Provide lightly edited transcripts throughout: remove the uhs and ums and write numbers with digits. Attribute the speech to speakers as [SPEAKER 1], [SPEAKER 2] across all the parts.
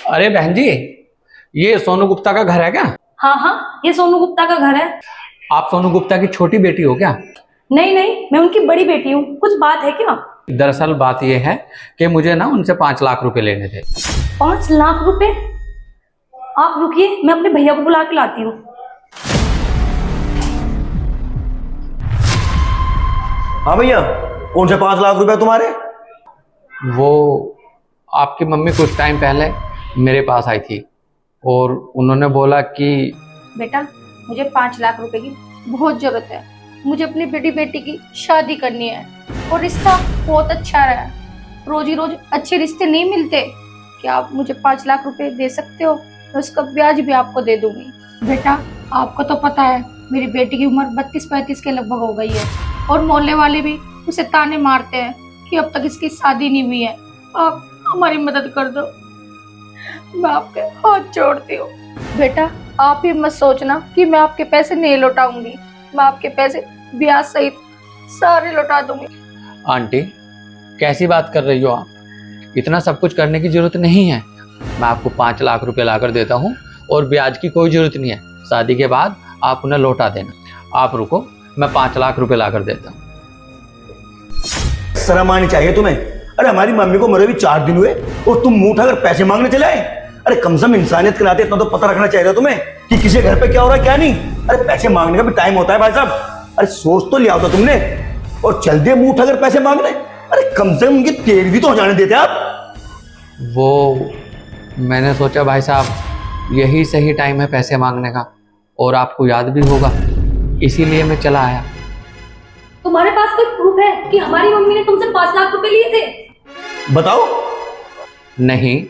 [SPEAKER 1] अरे बहन जी, ये सोनू गुप्ता का घर है क्या?
[SPEAKER 2] हाँ हाँ, ये सोनू गुप्ता का घर है।
[SPEAKER 1] आप सोनू गुप्ता की छोटी बेटी हो क्या?
[SPEAKER 2] नहीं नहीं, मैं उनकी बड़ी बेटी हूँ। कुछ बात है क्या?
[SPEAKER 1] दरअसल बात ये है कि मुझे ना उनसे 5 लाख रुपए लेने थे।
[SPEAKER 2] 5 लाख रुपए? आप रुकिए, मैं अपने भैया को बुला के लाती हूँ।
[SPEAKER 3] हाँ भैया, कौन से 5 लाख रुपए तुम्हारे?
[SPEAKER 1] वो आपकी मम्मी कुछ टाइम पहले मेरे पास आई थी और उन्होंने बोला कि
[SPEAKER 4] बेटा, मुझे 5 लाख रुपए की बहुत जरूरत है। मुझे अपनी बेटी बेटी की शादी करनी है और रिश्ता बहुत अच्छा रहा है। रोजी रोज अच्छे रिश्ते नहीं मिलते। क्या आप मुझे 5 लाख रुपए दे सकते हो? तो उसका ब्याज भी आपको दे दूंगी। बेटा, आपको तो पता है मेरी बेटी की उम्र 32-35 के लगभग हो गई है और मोहल्ले वाले भी उसे ताने मारते हैं कि अब तक इसकी शादी नहीं हुई है। आप हमारी मदद कर दो, मैं आपके हाथ जोड़ती हूँ। बेटा, आप ही मत सोचना कि मैं आपके पैसे नहीं लौटाऊंगी। मैं आपके पैसे ब्याज सहित सारे लौटा दूंगी।
[SPEAKER 1] आंटी, कैसी बात कर रही हो आप? इतना सब कुछ करने की जरूरत नहीं है। मैं आपको 5 लाख रुपए लाकर देता हूँ और ब्याज की कोई जरूरत नहीं है। शादी के बाद आप उन्हें लौटा देना। आप रुको, मैं 5 लाख रुपए लाकर देता हूँ।
[SPEAKER 3] शर्म आनी चाहिए तुम्हें। अरे हमारी मम्मी को मरे भी 4 दिन हुए और तुम मुंह उठाकर पैसे मांगने चले आए। अरे कम से कम इंसानियत के नाते इतना तो पता रखना चाहिए तुम्हें कि किसी घर पे क्या हो रहा है क्या नहीं। अरे पैसे मांगने का भी टाइम होता है भाई साहब। अरे सोच तो लिया होता तुमने और चल दिए मुंह उठाकर पैसे मांगने। अरे कम से कम उनकी तेल भी तो हो जाने देते आप।
[SPEAKER 1] वो मैंने सोचा भाई साहब यही सही टाइम है पैसे मांगने का और आपको याद भी होगा, इसीलिए मैं चला आया।
[SPEAKER 2] तुम्हारे पास कोई प्रूफ है कि हमारी मम्मी ने तुमसे 5 लाख रुपए लिए थे?
[SPEAKER 3] बताओ।
[SPEAKER 1] नहीं,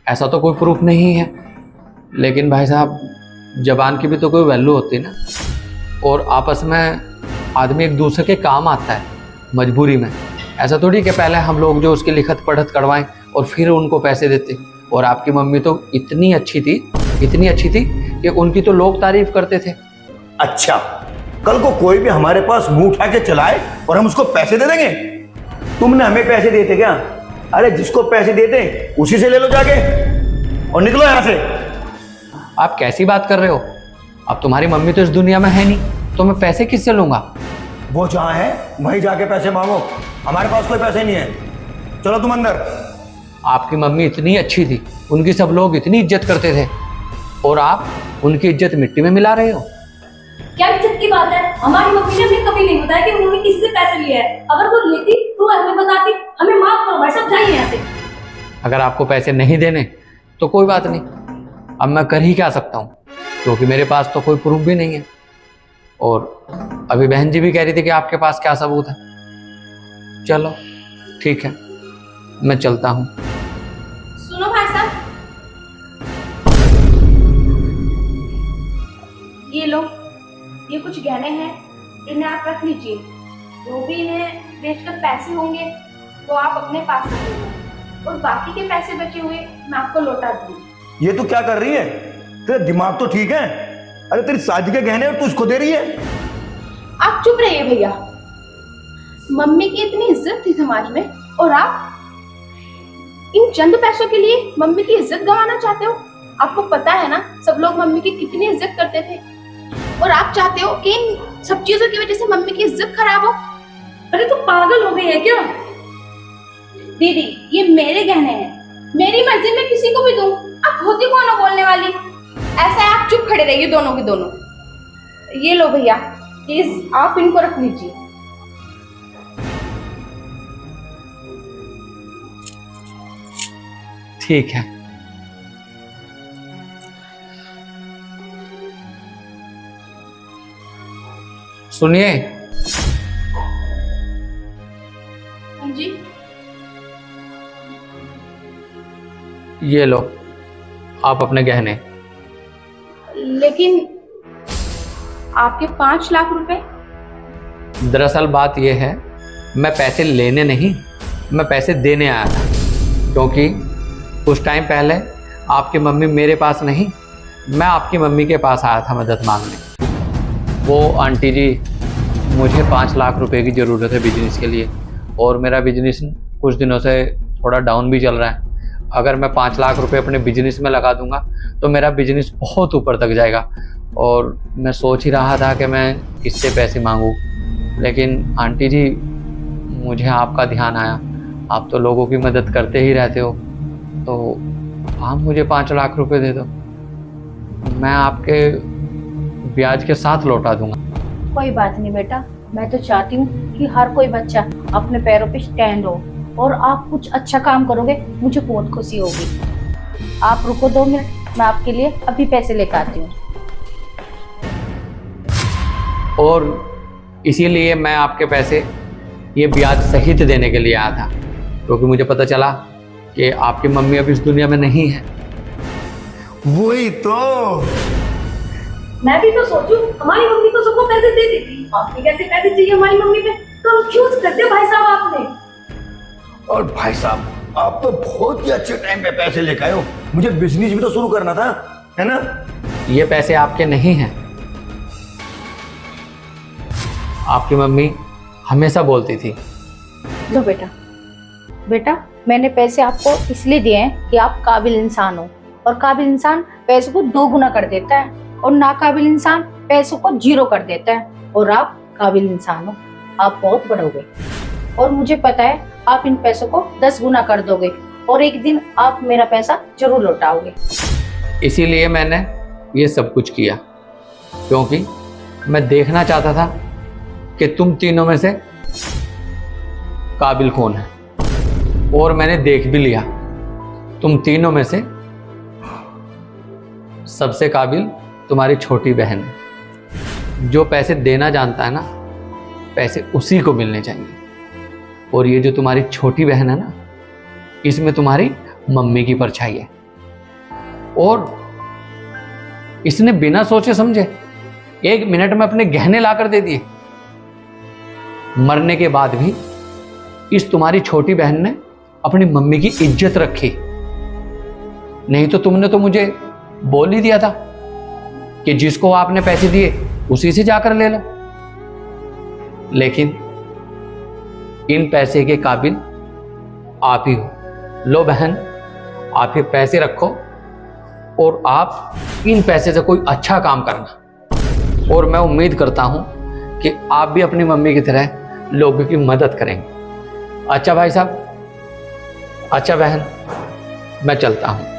[SPEAKER 1] ऐसा तो कोई प्रूफ नहीं है, लेकिन भाई साहब जबान की भी तो कोई वैल्यू होती है ना। और आपस में आदमी एक दूसरे के काम आता है मजबूरी में। ऐसा थोड़ी कि पहले हम लोग जो उसकी लिखत पढ़त करवाएं और फिर उनको पैसे देते। और आपकी मम्मी तो इतनी अच्छी थी कि उनकी तो लोग तारीफ करते थे।
[SPEAKER 3] अच्छा, कल को कोई भी हमारे पास मुंह उठा के चलाए और हम उसको पैसे दे देंगे? तुमने हमें पैसे दिए थे क्या? अरे जिसको पैसे देते उसी से ले लो जाके और निकलो यहां से।
[SPEAKER 1] आप कैसी बात कर रहे हो? अब तुम्हारी मम्मी तो इस दुनिया में है नहीं, तो मैं पैसे किससे लूंगा?
[SPEAKER 3] वो जहां है वहीं जाके पैसे मांगो। हमारे पास कोई पैसे नहीं है। चलो तुम अंदर।
[SPEAKER 1] आपकी मम्मी इतनी अच्छी थी, उनकी सब लोग इतनी इज्जत करते थे और आप उनकी इज्जत मिट्टी में मिला रहे हो।
[SPEAKER 2] क्या इज्जत की बात है? हमारी मम्मी ने हमें कभी नहीं बताया कि उन्होंने किसी से पैसे लिए हैं। अगर वो लेती तो हमें बताती। हमें माफ करो भाई साहब, जाइए यहाँ से।
[SPEAKER 1] अगर आपको पैसे नहीं देने तो कोई बात नहीं, अब मैं कर ही क्या सकता हूँ, क्योंकि मेरे पास तो कोई प्रूफ भी नहीं है। और अभी बहन जी भी कह रही थी कि आपके पास क्या सबूत है। चलो ठीक है, मैं चलता हूँ।
[SPEAKER 4] सुनो भाई साहब, ये लो, ये कुछ गहने हैं, इन्हें आप रख लीजिए। जो भी इन्हें बेचकर पैसे होंगे तो आप अपने पास रख लीजिए और बाकी के पैसे बचे हुए मैं आपको लौटा दूंगी।
[SPEAKER 3] ये तू क्या कर रही है? तेरा दिमाग तो ठीक है? अरे तेरी शादी के गहने और तू उसको दे रही है?
[SPEAKER 4] आप चुप रहिए भैया। मम्मी की इतनी इज्जत थी समाज में और आप इन चंद पैसों के लिए मम्मी की इज्जत गंवाना चाहते हो? आपको पता है ना सब लोग मम्मी की कितनी इज्जत करते थे और आप चाहते हो कि इन सब चीजों की वजह से मम्मी की इज्जत खराब हो?
[SPEAKER 2] अरे तू पागल हो गई है क्या?
[SPEAKER 4] दीदी, ये मेरे गहने हैं, मेरी मर्जी में किसी को भी दूं। आप होती कौन हो बोलने वाली? ऐसा है, आप चुप खड़े रहिए दोनों के दोनों। ये लो भैया, प्लीज आप इनको रख लीजिए।
[SPEAKER 1] ठीक है। सुनिए,
[SPEAKER 4] जी,
[SPEAKER 1] ये लो आप अपने गहने।
[SPEAKER 4] लेकिन आपके 5 लाख रुपए?
[SPEAKER 1] दरअसल बात यह है, मैं पैसे लेने नहीं, मैं पैसे देने आया था, क्योंकि कुछ टाइम पहले आपकी मम्मी मेरे पास नहीं, मैं आपकी मम्मी के पास आया था मदद मांगने। वो आंटी जी, मुझे 5 लाख रुपए की ज़रूरत है बिजनेस के लिए और मेरा बिजनेस कुछ दिनों से थोड़ा डाउन भी चल रहा है। अगर मैं 5 लाख रुपए अपने बिजनेस में लगा दूंगा तो मेरा बिजनेस बहुत ऊपर तक जाएगा। और मैं सोच ही रहा था कि मैं किससे पैसे मांगूं, लेकिन आंटी जी मुझे आपका ध्यान आया। आप तो लोगों की मदद करते ही रहते हो, तो आप मुझे 5 लाख रुपए दे दो, मैं आपके ब्याज के साथ लौटा दूंगा।
[SPEAKER 4] कोई बात नहीं बेटा, मैं तो चाहती हूँ कि हर कोई बच्चा अपने पैरों पे स्टैंड हो, और आप कुछ अच्छा काम करोगे मुझे बहुत खुशी होगी। आप रुको 2 मिनट, मैं आपके लिए अभी पैसे लेकर आती हूँ।
[SPEAKER 1] और इसीलिए मैं आपके पैसे ये ब्याज सहित देने के लिए आया था, क्योंकि मुझे पता चला कि आपकी मम्मी अब इस दुनिया में नहीं है।
[SPEAKER 3] वही तो।
[SPEAKER 2] मैं भी तो सोचूं, हमारी मम्मी तो सबको पैसे दे देती, आपके कैसे पैसे चाहिए हमारी मम्मी पे? कंफ्यूज कर दिया भाई साहब आपने।
[SPEAKER 3] और भाई साहब आप तो बहुत ही अच्छे टाइम पे पैसे लेकर आए हो, मुझे बिजनेस भी तो शुरू करना था, है ना?
[SPEAKER 1] ये पैसे आपके नहीं हैं। आपकी मम्मी हमेशा बोलती थी।
[SPEAKER 4] लो बेटा, बेटा मैंने पैसे आपको इसलिए दिए हैं कि आप काबिल इंसान हो, और काबिल इंसान पैसों को 2 गुना कर देता है, और नाकाबिल इंसान पैसों को 0 कर देता है। और आप काबिल इंसान हो, आप बहुत बड़े हो गए, और मुझे पता है आप इन पैसों को 10 गुना कर दोगे, और एक दिन आप मेरा पैसा जरूर लौटाओगे।
[SPEAKER 1] इसीलिए मैंने ये सब कुछ किया, क्योंकि मैं देखना चाहता था कि तुम तीनों में से काबिल कौन है। और मैंने देख भी लिया, तुम तीनों में से सबसे काबिल तुम्हारी छोटी बहन है। जो पैसे देना जानता है ना, पैसे उसी को मिलने चाहिए। और ये जो तुम्हारी छोटी बहन है ना, इसमें तुम्हारी मम्मी की परछाई है। और इसने बिना सोचे समझे 1 मिनट में अपने गहने लाकर दे दिए। मरने के बाद भी इस तुम्हारी छोटी बहन ने अपनी मम्मी की इज्जत रखी। नहीं तो तुमने तो मुझे बोल ही दिया था कि जिसको आपने पैसे दिए उसी से जाकर ले लो। लेकिन इन पैसे के काबिल आप ही हो। लो बहन, आप ये पैसे रखो, और आप इन पैसे से कोई अच्छा काम करना। और मैं उम्मीद करता हूं कि आप भी अपनी मम्मी की तरह लोगों की मदद करेंगे। अच्छा भाई साहब, अच्छा बहन, मैं चलता हूं।